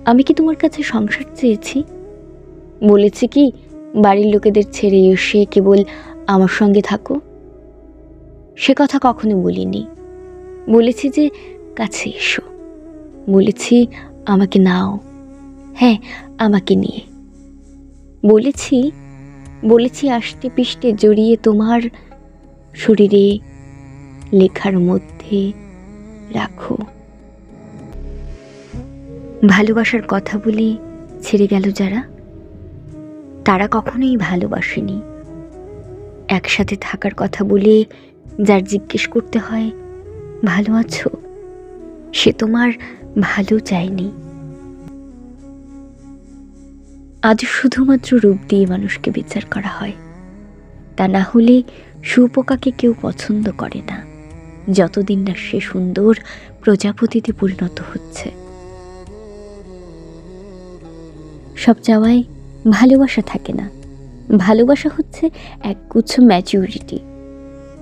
আমি কি তোমার কাছে সংসার চেয়েছি? বলেছি কি বাড়ির লোকেদের ছেড়ে এসে কেবল আমার সঙ্গে থাকো? সে কথা কখনো বলিনি। বলেছি যে কাছে এসো, বলেছি আমাকে নাও, হ্যাঁ আমাকে নিয়ে। বলেছি বলেছি আষ্টে পিষ্টে জড়িয়ে তোমার শরীরে, লেখার মধ্যে রাখো। ভালোবাসার কথা বলে ছেড়ে গেল যারা, তারা কখনোই ভালোবাসেনি। একসাথে থাকার কথা বলে যার জিজ্ঞেস করতে হয় ভালো আছো, সে তোমার ভালো চায়নি। আজ শুধুমাত্র রূপ দিয়ে মানুষকে বিচার করা হয়। তা না হলে শুঁয়োপোকাকে কেউ পছন্দ করে না, যতদিন না সে সুন্দর প্রজাপতিতে পরিণত হচ্ছে। সব চাওয়ায় ভালোবাসা থাকে না। ভালোবাসা হচ্ছে একগুচ্ছ ম্যাচিউরিটি।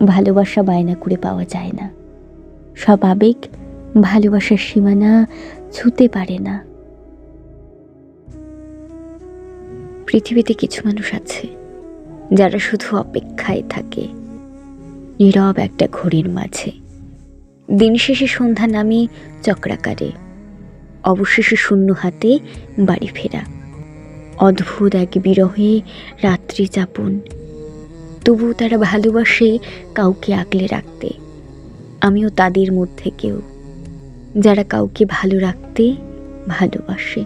ভালোবাসা বায়না করে পাওয়া যায় না। সব আবেগ ভালোবাসার সীমানা ছুঁতে পারে না। পৃথিবীতে কিছু মানুষ আছে যারা শুধু অপেক্ষায় থাকে, নীরব একটা ঘড়ির মাঝে। দিন শেষে সন্ধ্যা নামে চক্রাকারে, অবশেষে শূন্য হাতে বাড়ি ফেরা। অদ্ভুত এক বিরহে রাত্রি যাপন। তবুও তারা ভালোবাসে কাউকে আগলে রাখতে। আমিও তাদের মধ্যে কেউ, যারা কাউকে ভালো রাখতে ভালোবাসে।